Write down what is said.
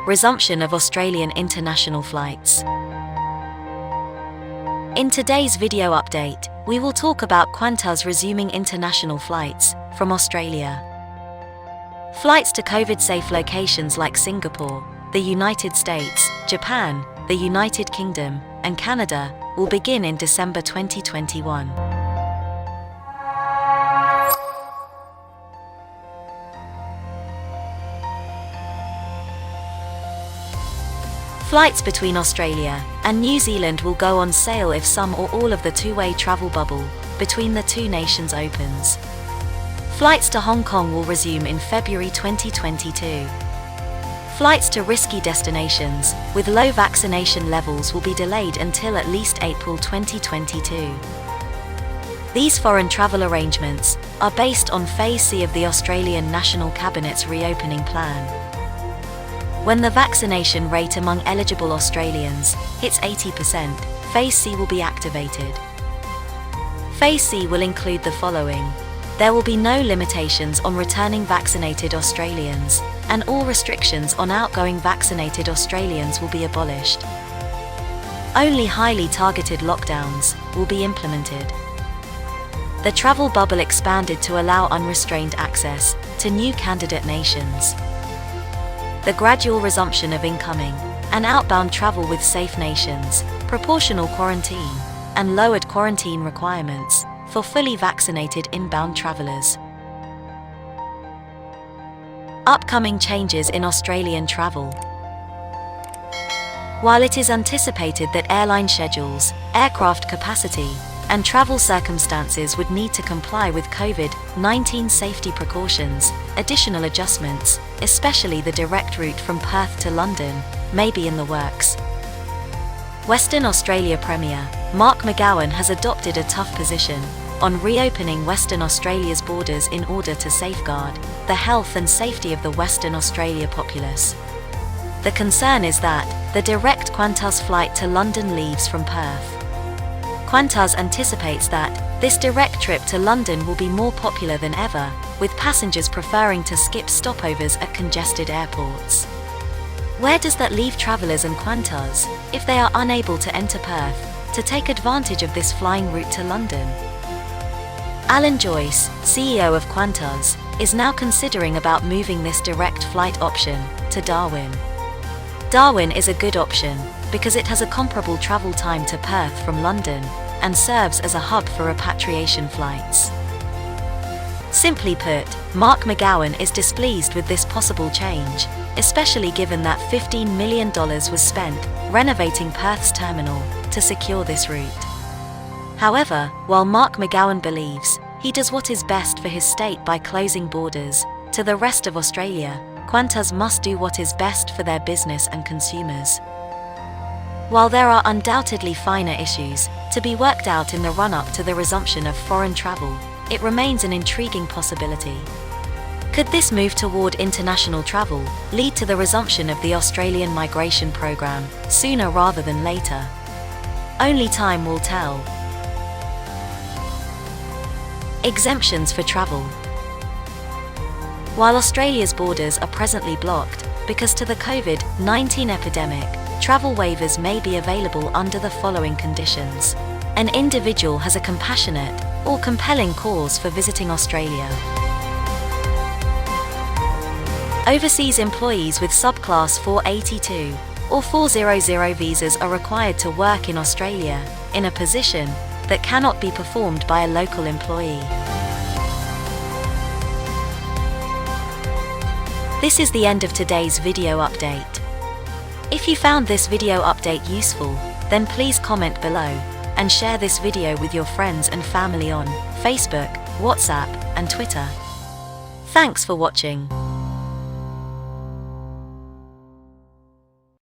Resumption of Australian international flights. In today's video update, we will talk about Qantas resuming international flights from Australia. Flights to COVID-safe locations like Singapore, the United States, Japan, the United Kingdom, and Canada will begin in December 2021. Flights between Australia and New Zealand will go on sale if some or all of the two-way travel bubble between the two nations opens. Flights to Hong Kong will resume in February 2022. Flights to risky destinations with low vaccination levels will be delayed until at least April 2022. These foreign travel arrangements are based on Phase C of the Australian National Cabinet's reopening plan. When the vaccination rate among eligible Australians hits 80%, Phase C will be activated. Phase C will include the following. There will be no limitations on returning vaccinated Australians, and all restrictions on outgoing vaccinated Australians will be abolished. Only highly targeted lockdowns will be implemented. The travel bubble expanded to allow unrestrained access to new candidate nations. The gradual resumption of incoming and outbound travel with safe nations, proportional quarantine, and lowered quarantine requirements for fully vaccinated inbound travelers. Upcoming changes in Australian travel. While it is anticipated that airline schedules, aircraft capacity, and travel circumstances would need to comply with COVID-19 safety precautions, additional adjustments, especially the direct route from Perth to London, may be in the works. Western Australia Premier Mark McGowan has adopted a tough position on reopening Western Australia's borders in order to safeguard the health and safety of the Western Australia populace. The concern is that the direct Qantas flight to London leaves from Perth. Qantas anticipates that this direct trip to London will be more popular than ever, with passengers preferring to skip stopovers at congested airports. Where does that leave travellers and Qantas, if they are unable to enter Perth, to take advantage of this flying route to London? Alan Joyce, CEO of Qantas, is now considering about moving this direct flight option to Darwin. Darwin is a good option because it has a comparable travel time to Perth from London and serves as a hub for repatriation flights. Simply put, Mark McGowan is displeased with this possible change, especially given that $15 million was spent renovating Perth's terminal to secure this route. However, while Mark McGowan believes he does what is best for his state by closing borders to the rest of Australia, Qantas must do what is best for their business and consumers. While there are undoubtedly finer issues to be worked out in the run-up to the resumption of foreign travel, it remains an intriguing possibility. Could this move toward international travel lead to the resumption of the Australian migration program sooner rather than later? Only time will tell. Exemptions for travel. While Australia's borders are presently blocked because to the COVID-19 epidemic, travel waivers may be available under the following conditions. An individual has a compassionate or compelling cause for visiting Australia. Overseas employees with subclass 482 or 400 visas are required to work in Australia in a position that cannot be performed by a local employee. This is the end of today's video update. If you found this video update useful, then please comment below and share this video with your friends and family on Facebook, WhatsApp, and Twitter. Thanks for watching.